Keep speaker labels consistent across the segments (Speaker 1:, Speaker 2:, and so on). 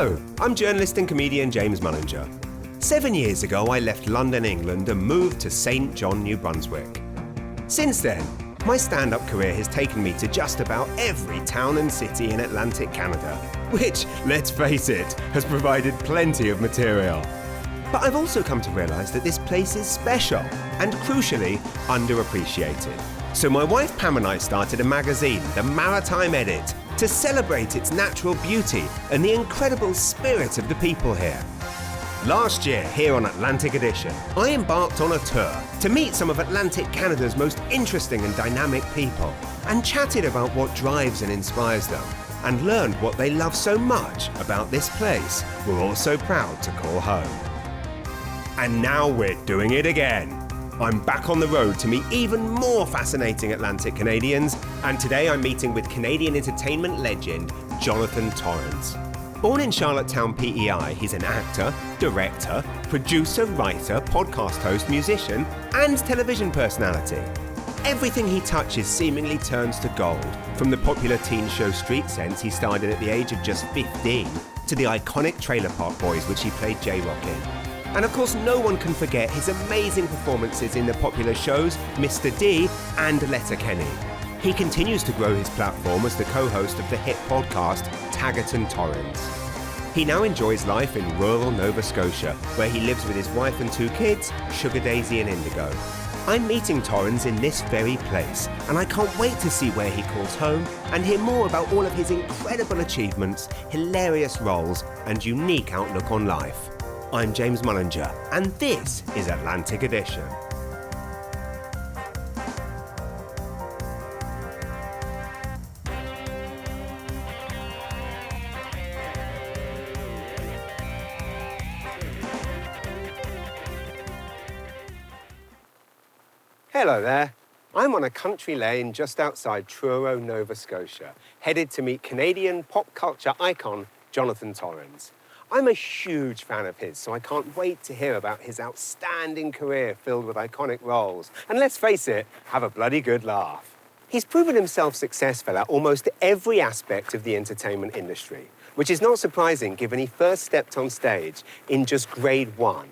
Speaker 1: Hello, I'm journalist and comedian James Mullinger. 7 years ago, I left London, England and moved to St. John, New Brunswick. Since then, my stand-up career has taken me to just about every town and city in Atlantic Canada, which, let's face it, has provided plenty of material. But I've also come to realise that this place is special and, crucially, underappreciated. So my wife Pam and I started a magazine, the Maritime Edit, to celebrate its natural beauty and the incredible spirit of the people here. Last year, here on Atlantic Edition, I embarked on a tour to meet some of Atlantic Canada's most interesting and dynamic people, and chatted about what drives and inspires them, and learned what they love so much about this place we're all so proud to call home. And now we're doing it again. I'm back on the road to meet even more fascinating Atlantic Canadians, and today I'm meeting with Canadian entertainment legend Jonathan Torrens. Born in Charlottetown, PEI, he's an actor, director, producer, writer, podcast host, musician, and television personality. Everything he touches seemingly turns to gold, from the popular teen show Street Sense he starred in at the age of just 15, to the iconic Trailer Park Boys, which he played J-Rock in. And of course, no one can forget his amazing performances in the popular shows Mr. D and Letterkenny. He continues to grow his platform as the co-host of the hit podcast Taggart and Torrens. He now enjoys life in rural Nova Scotia, where he lives with his wife and 2 kids, Sugar Daisy and Indigo. I'm meeting Torrens in this very place, and I can't wait to see where he calls home and hear more about all of his incredible achievements, hilarious roles, and unique outlook on life. I'm James Mullinger, and this is Atlantic Edition. Hello there. I'm on a country lane just outside Truro, Nova Scotia, headed to meet Canadian pop culture icon Jonathan Torrens. I'm a huge fan of his, so I can't wait to hear about his outstanding career filled with iconic roles. And let's face it, have a bloody good laugh. He's proven himself successful at almost every aspect of the entertainment industry, which is not surprising given he first stepped on stage in just grade 1.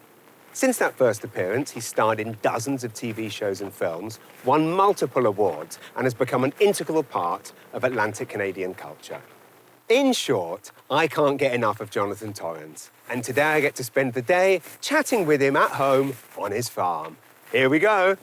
Speaker 1: Since that first appearance, he's starred in dozens of TV shows and films, won multiple awards, and has become an integral part of Atlantic Canadian culture. In short, I can't get enough of Jonathan Torrens, and today I get to spend the day chatting with him at home on his farm. Here we go.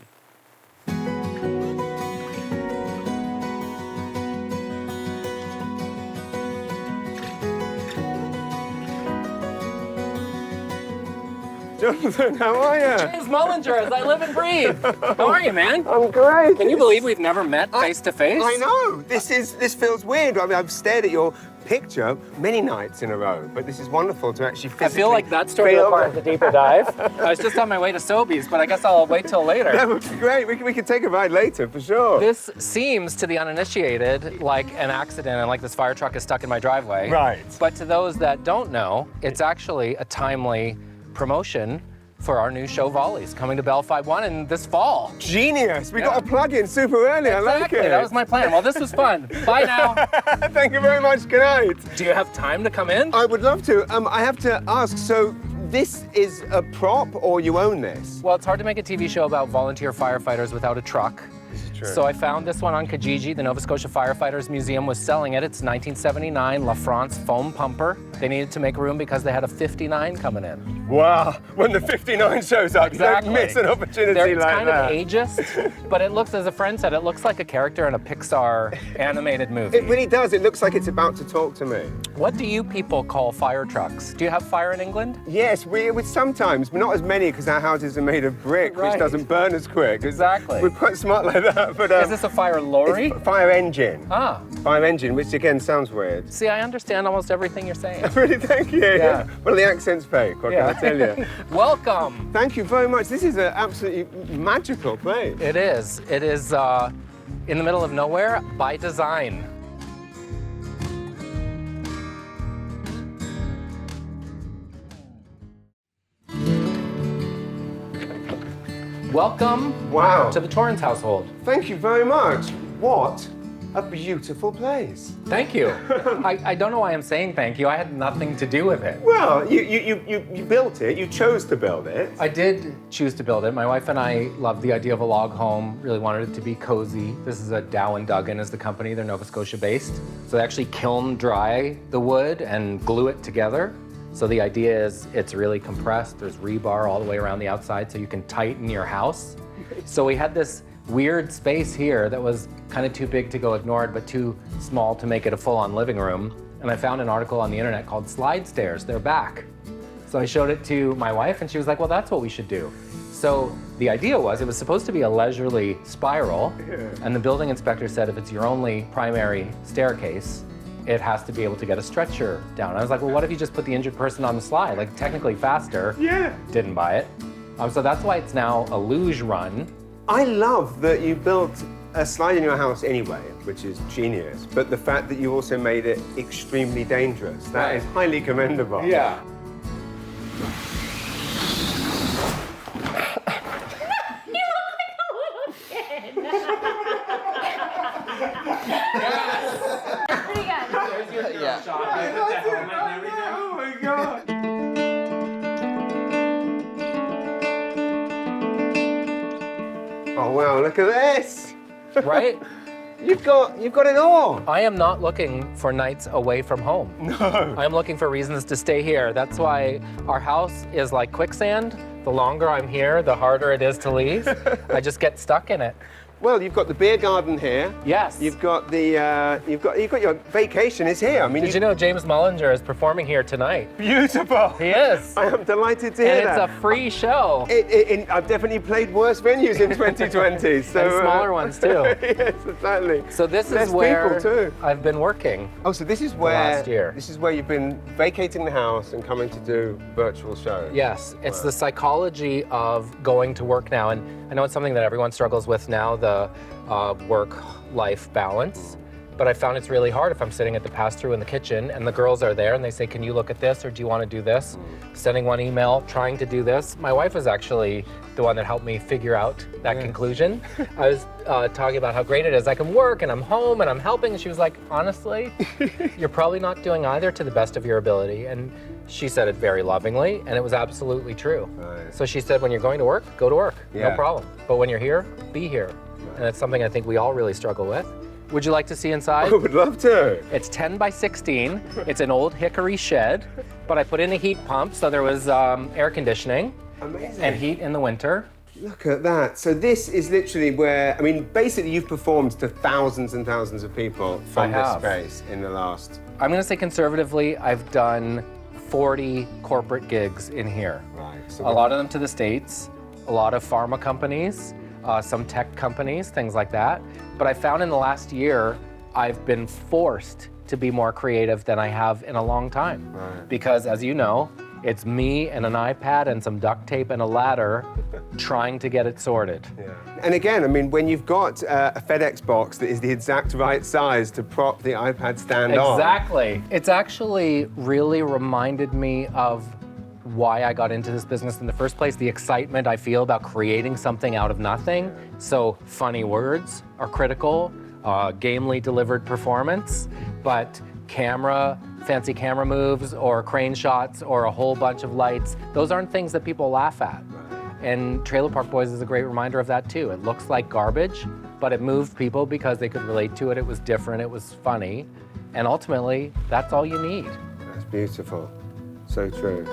Speaker 1: Jonathan, how are you?
Speaker 2: James Mullinger, as I live and breathe. How are you, man?
Speaker 1: I'm great.
Speaker 2: Can you believe we've never met face to face?
Speaker 1: I know. This feels weird. I mean, I've stared at your picture many nights in a row, but this is wonderful to actually physically...
Speaker 2: I feel like that story requires a deeper dive. I was just on my way to Sobeys, but I guess I'll wait till later.
Speaker 1: That would be great. We can take a ride later, for sure.
Speaker 2: This seems, to the uninitiated, like an accident and like this fire truck is stuck in my driveway.
Speaker 1: Right.
Speaker 2: But to those that don't know, it's actually a timely promotion for our new show Vollies, coming to Bell Fibe TV1 in this fall.
Speaker 1: Genius! We got a plug-in super early.
Speaker 2: Exactly.
Speaker 1: I like it.
Speaker 2: That was my plan. Well, this was fun. Bye now.
Speaker 1: Thank you very much. Good night.
Speaker 2: Do you have time to come in?
Speaker 1: I would love to. I have to ask, so this is a prop or you own this?
Speaker 2: Well, it's hard to make a TV show about volunteer firefighters without a truck.
Speaker 1: True.
Speaker 2: So I found this one on Kijiji. The Nova Scotia Firefighters Museum was selling it. It's 1979 La France foam pumper. They needed to make room because they had a 59 coming in.
Speaker 1: Wow, when the 59 shows up,
Speaker 2: Exactly.
Speaker 1: You don't miss an opportunity
Speaker 2: It's
Speaker 1: like
Speaker 2: kind
Speaker 1: that.
Speaker 2: of ageist, but it looks, as a friend said, it looks like a character in a Pixar animated movie.
Speaker 1: It really does. It looks like it's about to talk to me.
Speaker 2: What do you people call fire trucks? Do you have fire in England?
Speaker 1: Yes, we sometimes, but not as many because our houses are made of brick,
Speaker 2: Right.
Speaker 1: which doesn't burn as quick.
Speaker 2: Exactly.
Speaker 1: We're quite smart like that. But
Speaker 2: Is this a fire lorry?
Speaker 1: it's fire engine.
Speaker 2: Ah.
Speaker 1: Fire engine, which again sounds weird.
Speaker 2: See, I understand almost everything you're saying.
Speaker 1: Really, thank you.
Speaker 2: Yeah.
Speaker 1: Well, the accent's fake, what can I tell you?
Speaker 2: Welcome.
Speaker 1: Thank you very much. This is an absolutely magical place.
Speaker 2: It is. It is in the middle of nowhere by design. Welcome
Speaker 1: Wow.
Speaker 2: to the Torrens household.
Speaker 1: Thank you very much. What a beautiful place.
Speaker 2: Thank you. I don't know why I'm saying thank you. I had nothing to do with it.
Speaker 1: Well, you built it. You chose to build it.
Speaker 2: I did choose to build it. My wife and I loved the idea of a log home, really wanted it to be cozy. This is a Dow & Duggan is the company. They're Nova Scotia based. So they actually kiln dry the wood and glue it together. So the idea is it's really compressed. There's rebar all the way around the outside so you can tighten your house. So we had this weird space here that was kind of too big to go ignored, but too small to make it a full-on living room. And I found an article on the internet called Slide Stairs. They're back. So I showed it to my wife and she was like, well, that's what we should do. So the idea was it was supposed to be a leisurely spiral. And the building inspector said if it's your only primary staircase, it has to be able to get a stretcher down. I was like, well, what if you just put the injured person on the slide? Like technically faster.
Speaker 1: Yeah.
Speaker 2: Didn't buy it. So that's why it's now a luge run.
Speaker 1: I love that you built a slide in your house anyway, which is genius. But the fact that you also made it extremely dangerous, that is highly commendable.
Speaker 2: Yeah.
Speaker 3: You look like a little kid. That's pretty good.
Speaker 2: There's your
Speaker 4: Yeah.
Speaker 2: shot. I put that helmet and everything.
Speaker 1: Oh my God. Oh wow, look at this!
Speaker 2: Right?
Speaker 1: You've got it all!
Speaker 2: I am not looking for nights away from home.
Speaker 1: No.
Speaker 2: I'm looking for reasons to stay here. That's why our house is like quicksand. The longer I'm here, the harder it is to leave. I just get stuck in it.
Speaker 1: Well, you've got the beer garden here.
Speaker 2: Yes.
Speaker 1: You've got the you've got your vacation is here. I mean,
Speaker 2: Did you know James Mullinger is performing here tonight?
Speaker 1: beautiful.
Speaker 2: He is.
Speaker 1: I am delighted to hear
Speaker 2: And
Speaker 1: that.
Speaker 2: it's a free show.
Speaker 1: I've definitely played worse venues in 2020. So,
Speaker 2: And smaller ones too.
Speaker 1: Yes, exactly.
Speaker 2: So this
Speaker 1: Less
Speaker 2: is where
Speaker 1: people too.
Speaker 2: I've been working.
Speaker 1: Oh, so this is where
Speaker 2: last year.
Speaker 1: This is where you've been vacating the house and coming to do virtual shows.
Speaker 2: Yes, it's the psychology of going to work now. And I know it's something that everyone struggles with now, the work-life balance. But I found it's really hard if I'm sitting at the pass-through in the kitchen and the girls are there and they say, can you look at this or do you want to do this? Sending one email, trying to do this. My wife is actually the one that helped me figure out that conclusion. I was talking about how great it is. I can work and I'm home and I'm helping. And she was like, honestly, you're probably not doing either to the best of your ability. And she said it very lovingly and it was absolutely true.
Speaker 1: Right.
Speaker 2: So she said, when you're going to work, go to work,
Speaker 1: Yeah.
Speaker 2: no problem. But when you're here, be here. And that's something I think we all really struggle with. Would you like to see inside?
Speaker 1: I would love to.
Speaker 2: It's 10 by 16. It's an old hickory shed, but I put in a heat pump, so there was air conditioning
Speaker 1: Amazing.
Speaker 2: and heat in the winter.
Speaker 1: Look at that. So this is literally where, I mean, basically you've performed to thousands and thousands of people from
Speaker 2: I
Speaker 1: this
Speaker 2: have.
Speaker 1: space in the last...
Speaker 2: I'm gonna say conservatively, I've done 40 corporate gigs in here.
Speaker 1: Right. So
Speaker 2: A lot of them to the States, a lot of pharma companies, some tech companies, things like that. But I found in the last year, I've been forced to be more creative than I have in a long time.
Speaker 1: Right.
Speaker 2: Because as you know, it's me and an iPad and some duct tape and a ladder trying to get it sorted.
Speaker 1: Yeah. And again, I mean, when you've got a FedEx box that is the exact right size to prop the iPad stand on.
Speaker 2: Exactly. It's actually really reminded me of why I got into this business in the first place, the excitement I feel about creating something out of nothing. So funny words are critical, gamely delivered performance, but fancy camera moves or crane shots or a whole bunch of lights, those aren't things that people laugh at. And Trailer Park Boys is a great reminder of that too. It looks like garbage, but it moved people because they could relate to it. It was different, it was funny. And ultimately, that's all you need.
Speaker 1: That's beautiful. So true.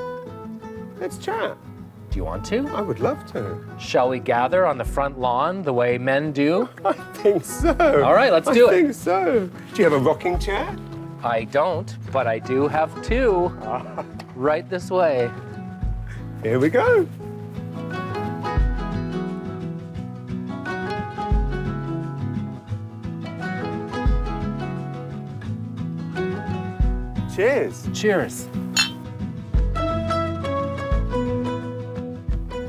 Speaker 1: Let's chat.
Speaker 2: Do you want to?
Speaker 1: I would love to.
Speaker 2: Shall we gather on the front lawn the way men do?
Speaker 1: I think so.
Speaker 2: All right, let's do
Speaker 1: I
Speaker 2: it.
Speaker 1: think so. Do you have a rocking chair?
Speaker 2: I don't, but I do have two. Right this way.
Speaker 1: Here we go. Cheers.
Speaker 2: Cheers.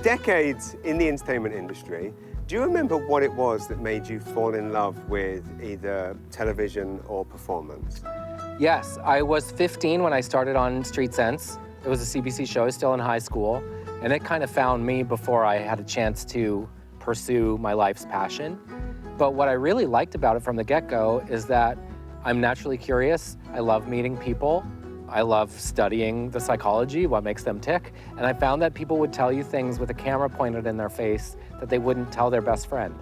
Speaker 1: Decades in the entertainment industry. Do you remember what it was that made you fall in love with either television or performance?
Speaker 2: Yes, I was 15 when I started on Street Sense. It was a CBC show. I was still in high school. And it kind of found me before I had a chance to pursue my life's passion. But what I really liked about it from the get-go is that I'm naturally curious. I love meeting people. I love studying the psychology, what makes them tick. And I found that people would tell you things with a camera pointed in their face that they wouldn't tell their best friend.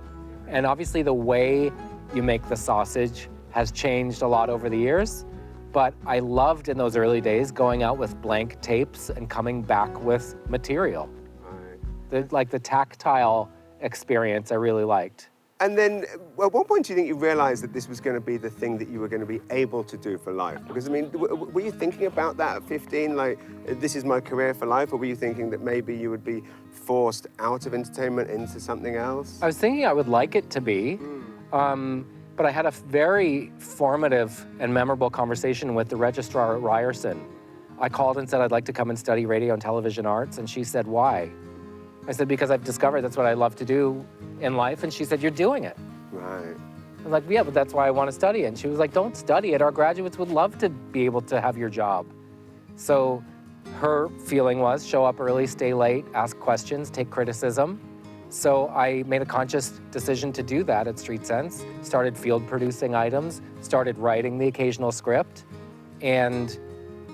Speaker 2: And obviously the way you make the sausage has changed a lot over the years. But I loved in those early days going out with blank tapes and coming back with material. Right. The tactile experience I really liked.
Speaker 1: And then, at what point do you think you realized that this was going to be the thing that you were going to be able to do for life? Because, I mean, were you thinking about that at 15, like, this is my career for life? Or were you thinking that maybe you would be forced out of entertainment into something else?
Speaker 2: I was thinking I would like it to be, but I had a very formative and memorable conversation with the registrar at Ryerson. I called and said I'd like to come and study radio and television arts, and she said, why? I said, because I've discovered that's what I love to do in life. And she said, you're doing it.
Speaker 1: Right.
Speaker 2: I'm like, yeah, but that's why I want to study it. And she was like, don't study it. Our graduates would love to be able to have your job. So her feeling was show up early, stay late, ask questions, take criticism. So I made a conscious decision to do that at Street Sense, started field producing items, started writing the occasional script. And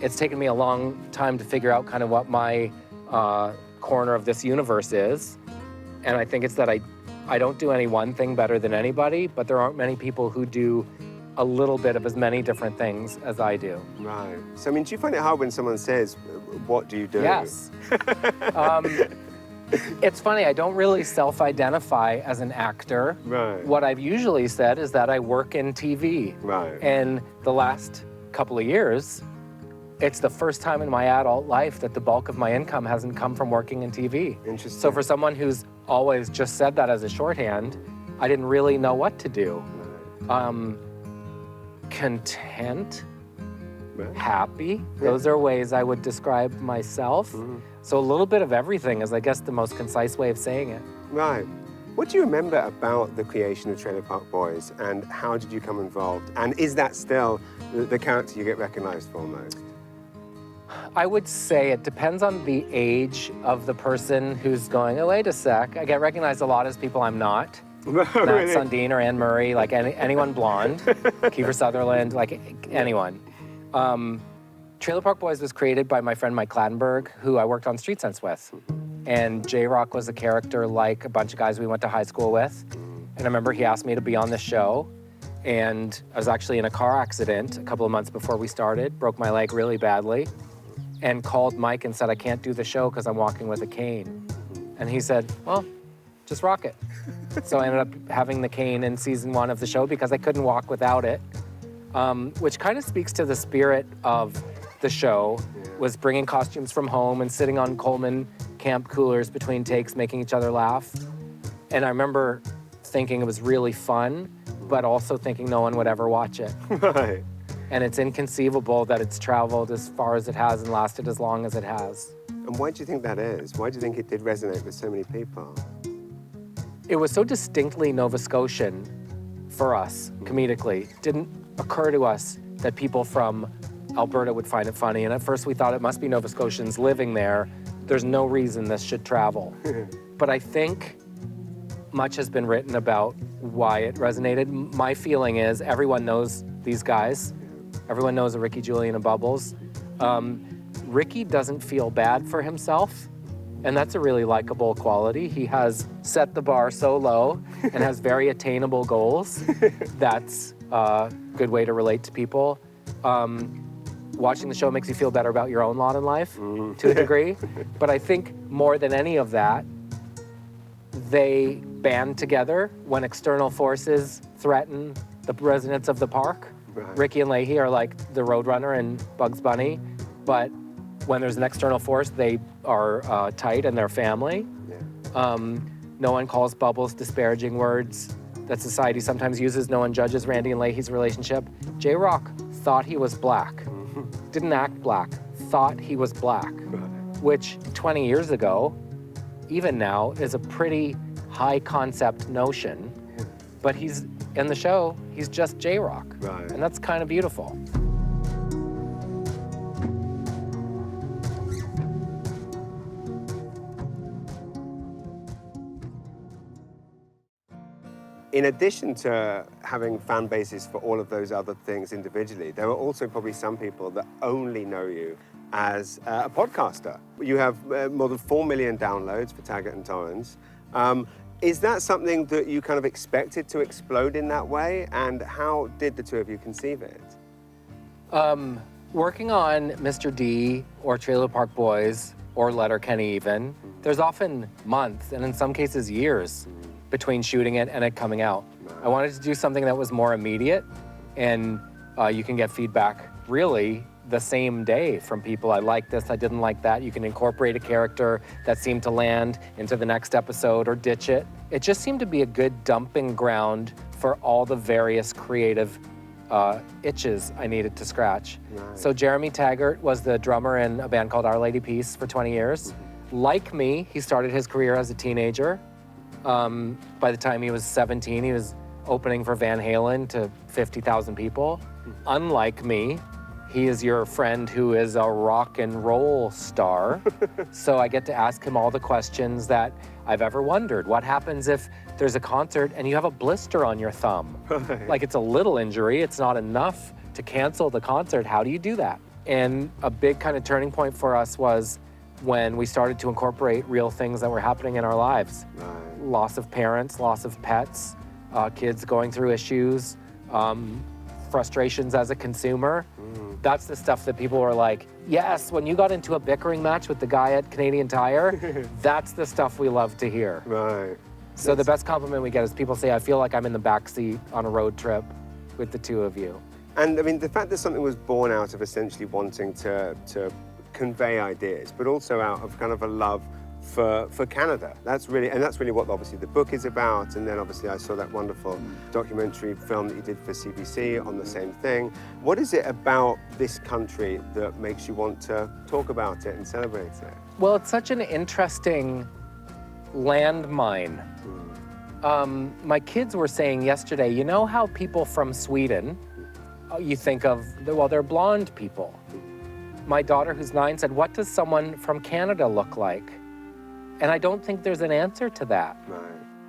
Speaker 2: it's taken me a long time to figure out kind of what my corner of this universe is. And I think it's that I don't do any one thing better than anybody, but there aren't many people who do a little bit of as many different things as I do.
Speaker 1: Right. So, I mean, do you find it hard when someone says, what do you do?
Speaker 2: Yes. It's funny, I don't really self-identify as an actor.
Speaker 1: Right.
Speaker 2: What I've usually said is that I work in TV.
Speaker 1: Right.
Speaker 2: And the last couple of years, it's the first time in my adult life that the bulk of my income hasn't come from working in TV.
Speaker 1: Interesting.
Speaker 2: So for someone who's always just said that as a shorthand, I didn't really know what to do. Content,
Speaker 1: Right.
Speaker 2: happy, those are ways I would describe myself. So a little bit of everything is, I guess, the most concise way of saying it.
Speaker 1: Right. What do you remember about the creation of Trailer Park Boys, and how did you come involved? And is that still the character you get recognized for most?
Speaker 2: I would say it depends on the age of the person who's going, oh, wait a sec. I get recognized a lot as people I'm not. Matt
Speaker 1: Really?
Speaker 2: Sundin or Anne Murray, like anyone blonde, Kiefer Sutherland, like anyone. Trailer Park Boys was created by my friend Mike Clattenburg, who I worked on Street Sense with. And J-Rock was a character like a bunch of guys we went to high school with. And I remember he asked me to be on this show. And I was actually in a car accident a couple of months before we started, broke my leg really badly, and called Mike and said, I can't do the show because I'm walking with a cane. And he said, well, just rock it. So I ended up having the cane in season 1 of the show because I couldn't walk without it, which kind of speaks to the spirit of the show, was bringing costumes from home and sitting on Coleman camp coolers between takes, making each other laugh. And I remember thinking it was really fun, but also thinking no one would ever watch it.
Speaker 1: Right.
Speaker 2: And it's inconceivable that it's traveled as far as it has and lasted as long as it has.
Speaker 1: And why do you think that is? Why do you think it did resonate with so many people?
Speaker 2: It was so distinctly Nova Scotian for us, comedically. It didn't occur to us that people from Alberta would find it funny. And at first we thought it must be Nova Scotians living there. There's no reason this should travel. But I think much has been written about why it resonated. My feeling is everyone knows these guys. Everyone knows a Ricky, Julian, and Bubbles. Ricky doesn't feel bad for himself, and that's a really likable quality. He has set the bar so low and has very attainable goals. That's a good way to relate to people. Watching the show makes you feel better about your own lot in life, to a degree. But I think more than any of that, they band together when external forces threaten the residents of the park.
Speaker 1: Right.
Speaker 2: Ricky and Leahy are like the Roadrunner and Bugs Bunny, but when there's an external force, they are tight and they're family.
Speaker 1: Yeah.
Speaker 2: No one calls Bubbles disparaging words that society sometimes uses. No one judges Randy and Leahy's relationship. J-Rock thought he was black, didn't act black, thought he was black, which 20 years ago, even now, is a pretty high concept notion. But he's, in the show, he's just J-Rock.
Speaker 1: Right.
Speaker 2: And that's kind of beautiful.
Speaker 1: in addition to having fan bases for all of those other things individually, there are also probably some people that only know you as a podcaster. You have more than 4 million downloads for Taggart and Torrens. Is that something that you kind of expected to explode in that way? And how did the two of you conceive it?
Speaker 2: Working on Mr. D or Trailer Park Boys or Letterkenny even, there's often months and in some cases years between shooting it and it coming out. I wanted to do something that was more immediate and you can get feedback really the same day from people. I like this, I didn't like that. You can incorporate a character that seemed to land into the next episode or ditch it. It just seemed to be a good dumping ground for all the various creative itches I needed to scratch.
Speaker 1: Right.
Speaker 2: So Jeremy Taggart was the drummer in a band called Our Lady Peace for 20 years. Like me, he started his career as a teenager. By the time he was 17, he was opening for Van Halen to 50,000 people. Unlike me, he is your friend who is a rock and roll star. So I get to ask him all the questions that I've ever wondered. What happens if there's a concert and you have a blister on your thumb? Like it's a little injury, it's not enough to cancel the concert. How do you do that? And a big kind of turning point for us was when we started to incorporate real things that were happening in our lives.
Speaker 1: Right.
Speaker 2: Loss of parents, loss of pets, kids going through issues, frustrations as a consumer. That's the stuff that people were like, yes, when you got into a bickering match with the guy at Canadian Tire, that's the stuff we love to hear.
Speaker 1: Right.
Speaker 2: So the best compliment we get is people say, I feel like I'm in the backseat on a road trip with the two of you.
Speaker 1: And I mean, the fact that something was born out of essentially wanting to convey ideas, but also out of kind of a love for Canada. That's really what obviously the book is about. And then obviously I saw that wonderful documentary film that you did for CBC on the same thing. What is it about this country that makes you want to talk about it and celebrate it?
Speaker 2: Well, it's such an interesting landmine. My kids were saying yesterday, you know how people from Sweden, you think of, well, they're blonde people. My daughter, who's 9, said, what does someone from Canada look like? And I don't think there's an answer to that.
Speaker 1: Right.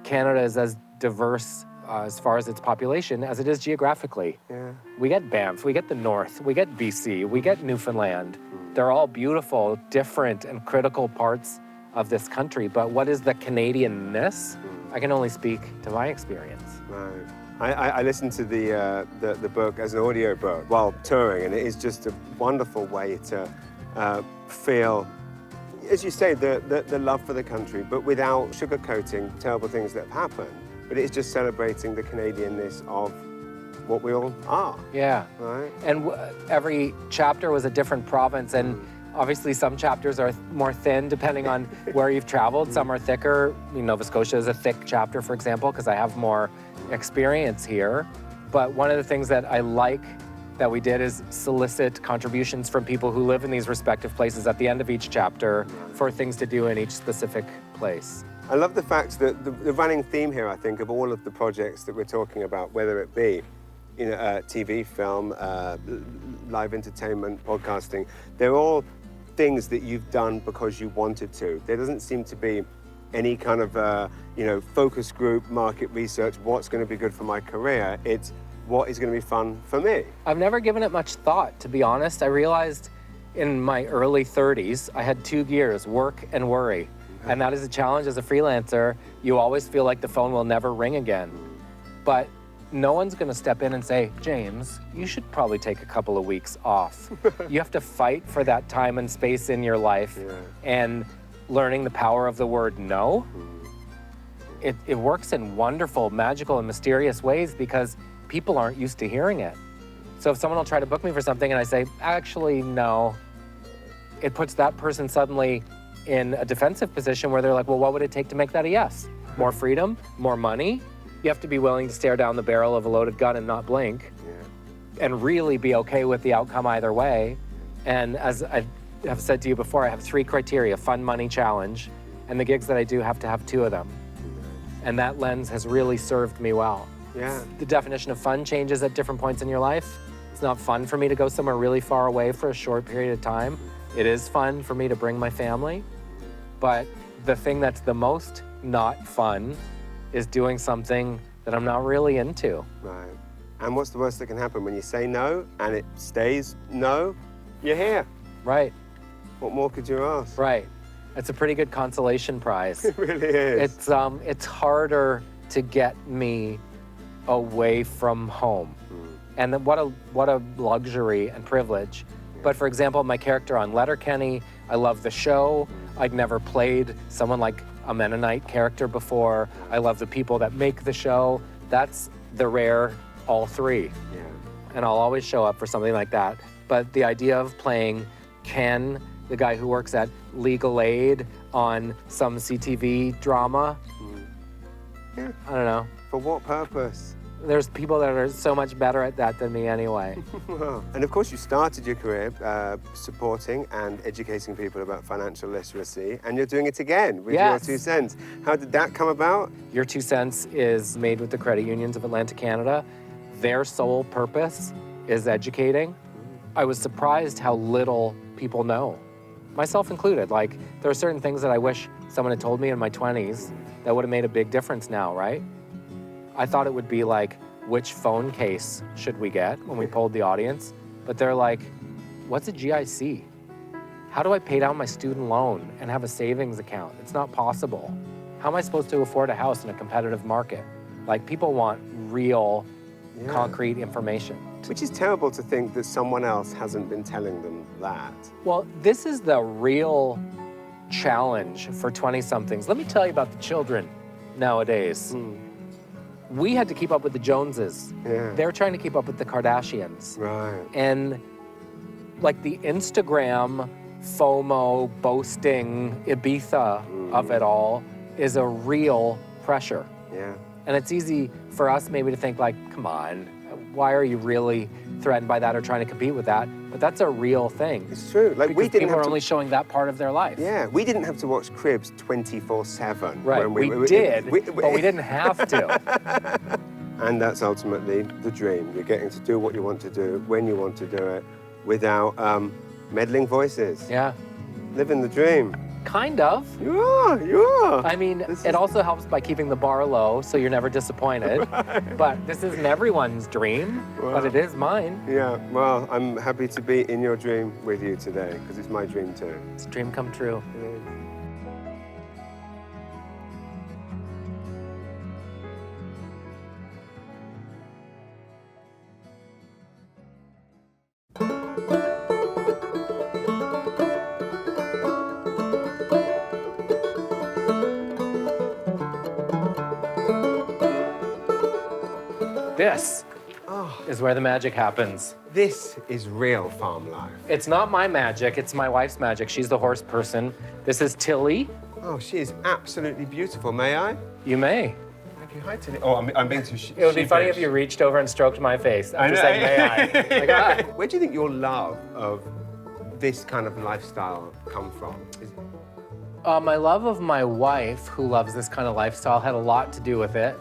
Speaker 2: Canada is as diverse as far as its population as it is geographically.
Speaker 1: Yeah.
Speaker 2: We get Banff, we get the North, we get BC, we get Newfoundland. They're all beautiful, different, and critical parts of this country. But what is the Canadian-ness? I can only speak to my experience.
Speaker 1: Right. I listened to the book as an audio book while touring, and it is just a wonderful way to feel, as you say, the love for the country, but without sugarcoating terrible things that have happened. But it's just celebrating the Canadian-ness of what we all are.
Speaker 2: Yeah.
Speaker 1: Right?
Speaker 2: And every chapter was a different province, and obviously some chapters are more thin depending on where you've traveled. Some are thicker. I mean, Nova Scotia is a thick chapter, for example, because I have more experience here. But one of the things that I like that we did is solicit contributions from people who live in these respective places at the end of each chapter for things to do in each specific place.
Speaker 1: I love the fact that the running theme here, I think, of all of the projects that we're talking about, whether it be TV, film, live entertainment, podcasting, they're all things that you've done because you wanted to. There doesn't seem to be any kind of focus group, market research, what's going to be good for my career. It's what is going to be fun for me.
Speaker 2: I've never given it much thought, to be honest. I realized in my early 30s, I had 2 gears, work and worry. And that is a challenge as a freelancer. You always feel like the phone will never ring again. But no one's gonna step in and say, James, you should probably take a couple of weeks off. You have to fight for that time and space in your life.
Speaker 1: Yeah.
Speaker 2: And learning the power of the word no, it works in wonderful, magical, and mysterious ways because people aren't used to hearing it. So if someone will try to book me for something and I say, actually, no, it puts that person suddenly in a defensive position where they're like, well, what would it take to make that a yes? More freedom, more money? You have to be willing to stare down the barrel of a loaded gun and not blink, and really be okay with the outcome either way. And as I have said to you before, I have 3 criteria: fun, money, challenge. And the gigs that I do have to have 2 of them. And that lens has really served me well.
Speaker 1: Yeah.
Speaker 2: The definition of fun changes at different points in your life. It's not fun for me to go somewhere really far away for a short period of time. It is fun for me to bring my family. But the thing that's the most not fun is doing something that I'm not really into.
Speaker 1: Right. And what's the worst that can happen when you say no and it stays no? You're here.
Speaker 2: Right,
Speaker 1: What more could you ask?
Speaker 2: right. It's a pretty good consolation prize.
Speaker 1: It really is.
Speaker 2: It's harder to get me away from home. And then what a luxury and privilege. But for example, my character on Letterkenny, I love the show. I'd never played someone like a Mennonite character before. I love the people that make the show. That's the rare all three.
Speaker 1: Yeah.
Speaker 2: And I'll always show up for something like that. But the idea of playing Ken, the guy who works at Legal Aid on some CTV drama,
Speaker 1: Yeah.
Speaker 2: I don't know.
Speaker 1: For what purpose?
Speaker 2: There's people that are so much better at that than me anyway.
Speaker 1: Wow. And of course, you started your career supporting and educating people about financial literacy, and you're doing it again with
Speaker 2: Yes.
Speaker 1: your 2 cents. How did that come about?
Speaker 2: Your 2 cents is made with the credit unions of Atlantic Canada. Their sole purpose is educating. I was surprised how little people know, myself included. Like, there are certain things that I wish someone had told me in my 20s that would have made a big difference now, right? I thought it would be like, which phone case should we get when we polled the audience? But they're like, what's a GIC? How do I pay down my student loan and have a savings account? It's not possible. How am I supposed to afford a house in a competitive market? Like, people want real, concrete information.
Speaker 1: Which is terrible to think that someone else hasn't been telling them that.
Speaker 2: Well, this is the real challenge for 20-somethings. Let me tell you about the children nowadays. We had to keep up with the Joneses.
Speaker 1: Yeah.
Speaker 2: They're trying to keep up with the Kardashians.
Speaker 1: Right.
Speaker 2: And like the Instagram FOMO, boasting, Ibiza of it all is a real pressure.
Speaker 1: Yeah.
Speaker 2: And it's easy for us maybe to think like, come on, why are you really threatened by that or trying to compete with that? But that's a real thing.
Speaker 1: It's true. Like,
Speaker 2: Because
Speaker 1: we didn't
Speaker 2: people
Speaker 1: have
Speaker 2: are
Speaker 1: to.
Speaker 2: only showing that part of their life.
Speaker 1: Yeah, we didn't have to watch Cribs 24/7.
Speaker 2: Right,
Speaker 1: when
Speaker 2: we did, but we didn't have to.
Speaker 1: And that's ultimately the dream. You're getting to do what you want to do, when you want to do it, without meddling voices.
Speaker 2: Yeah,
Speaker 1: Living the dream.
Speaker 2: kind of.
Speaker 1: You are.
Speaker 2: I mean, it also helps by keeping the bar low so you're never disappointed. But this isn't everyone's dream, but it is mine.
Speaker 1: Yeah, well, I'm happy to be in your dream with you today, because it's my dream too.
Speaker 2: It's a dream come true. This is where the magic happens.
Speaker 1: This is real farm life.
Speaker 2: It's not my magic, it's my wife's magic. She's the horse person. This is Tilly.
Speaker 1: Oh, she is absolutely beautiful. May I?
Speaker 2: You may.
Speaker 1: Thank you. Hi, Tilly. Oh, I'm being too
Speaker 2: It would be funny if you reached over and stroked my face after saying, may I? Like, ah.
Speaker 1: Where do you think your love of this kind of lifestyle come from?
Speaker 2: My love of my wife, who loves this kind of lifestyle, had a lot to do with it.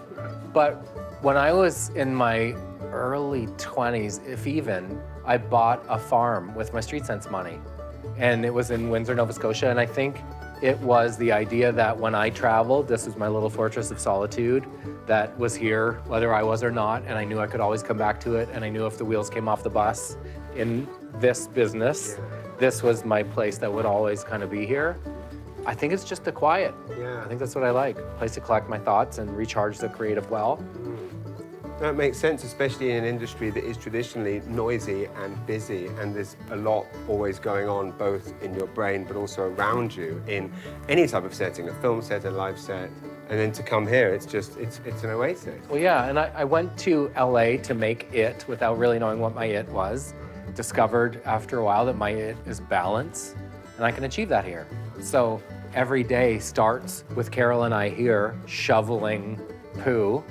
Speaker 2: But when I was in my early 20s, if even, I bought a farm with my street sense money. And it was in Windsor, Nova Scotia. And I think it was the idea that when I traveled, this was my little fortress of solitude that was here, whether I was or not. And I knew I could always come back to it. And I knew if the wheels came off the bus in this business, this was my place that would always kind of be here. I think it's just the quiet.
Speaker 1: Yeah.
Speaker 2: I think that's what I like. A place to collect my thoughts and recharge the creative well.
Speaker 1: That makes sense, especially in an industry that is traditionally noisy and busy, and there's a lot always going on, both in your brain but also around you in any type of setting, a film set, a live set. And then to come here, it's an oasis.
Speaker 2: Well, yeah, and I went to LA to make it without really knowing what my it was. Discovered after a while that my it is balance, and I can achieve that here. So every day starts with Carol and I here shoveling poo.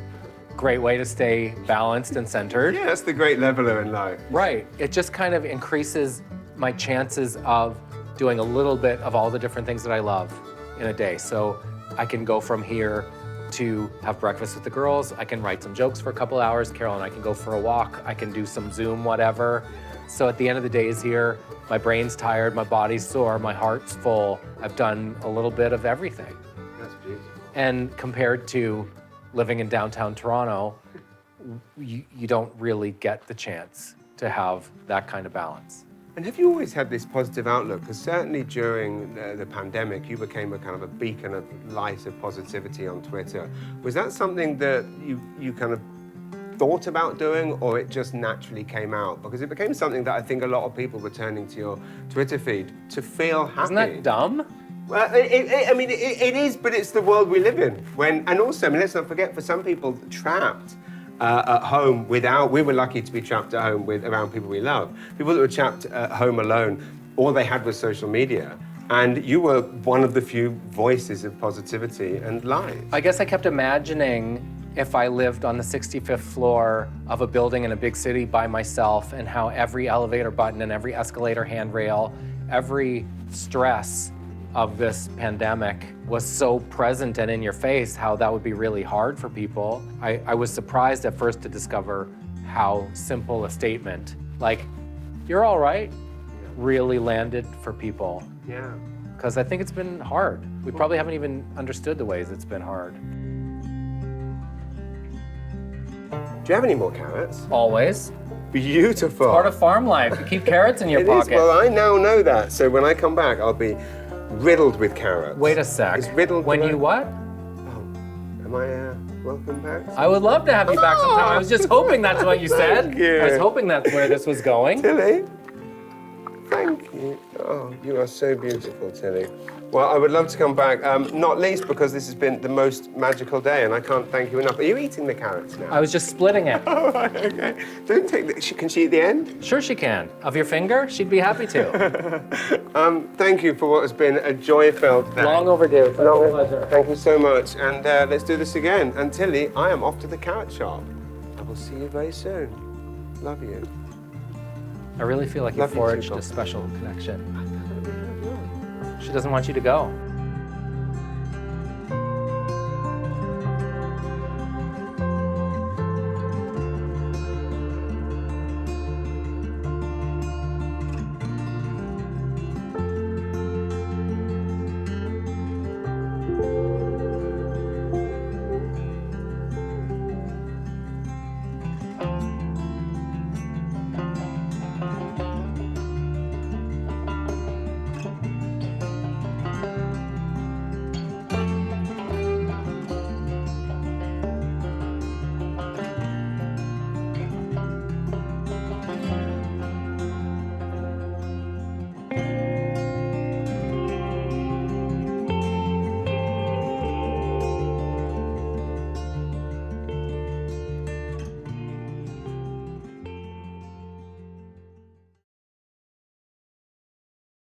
Speaker 2: Great way to stay balanced and centered.
Speaker 1: Yeah, that's the great leveler in life.
Speaker 2: Right. It just kind of increases my chances of doing a little bit of all the different things that I love in a day. So I can go from here to have breakfast with the girls. I can write some jokes for a couple hours. Carol and I can go for a walk. I can do some Zoom, whatever. So at the end of the day is here, my brain's tired, my body's sore, my heart's full. I've done a little bit of everything.
Speaker 1: That's beautiful.
Speaker 2: And compared to living in downtown Toronto, you don't really get the chance to have that kind of balance.
Speaker 1: And have you always had this positive outlook? Because certainly during the pandemic, you became a kind of a beacon of light of positivity on Twitter. Was that something that you kind of thought about doing, or it just naturally came out? Because it became something that I think a lot of people were turning to your Twitter feed to feel happy.
Speaker 2: Isn't that dumb?
Speaker 1: Well, it is, but it's the world we live in. And also, I mean, let's not forget, for some people trapped at home we were lucky to be trapped at home around people we love. People that were trapped at home alone, all they had was social media. And you were one of the few voices of positivity and light.
Speaker 2: I guess I kept imagining if I lived on the 65th floor of a building in a big city by myself, and how every elevator button and every escalator handrail, every stress of this pandemic was so present and in your face, how that would be really hard for people. I was surprised at first to discover how simple a statement, like, "You're all right," really landed for people.
Speaker 1: Yeah.
Speaker 2: Because I think it's been hard. We probably haven't even understood the ways it's been hard.
Speaker 1: Do you have any more carrots?
Speaker 2: Always.
Speaker 1: Beautiful.
Speaker 2: Part of farm life. You keep carrots in your
Speaker 1: It
Speaker 2: pocket.
Speaker 1: is. Well, I now know that. So when I come back, I'll be riddled with carrots.
Speaker 2: Wait a sec.
Speaker 1: Is riddled
Speaker 2: When
Speaker 1: the
Speaker 2: you
Speaker 1: right-
Speaker 2: what?
Speaker 1: Oh, am I welcome back?
Speaker 2: I would love to have you back sometime. I was just hoping that's what you said.
Speaker 1: Thank you.
Speaker 2: I was hoping that's where this was going.
Speaker 1: Tilly, thank you. Oh, you are so beautiful, Tilly. Well, I would love to come back, not least because this has been the most magical day, and I can't thank you enough. Are you eating the carrots now?
Speaker 2: I was just splitting it.
Speaker 1: Oh, right, okay. Don't take the... Can she eat the end?
Speaker 2: Sure she can. Of your finger, she'd be happy to.
Speaker 1: Thank you for what has been a joy-filled day.
Speaker 2: Long overdue. Such a pleasure.
Speaker 1: Thank you so much, and let's do this again. And Tilly, I am off to the carrot shop. I will see you very soon. Love you.
Speaker 2: I really feel like you
Speaker 1: Love you too,
Speaker 2: forged
Speaker 1: Bob.
Speaker 2: a special connection. She doesn't want you to go.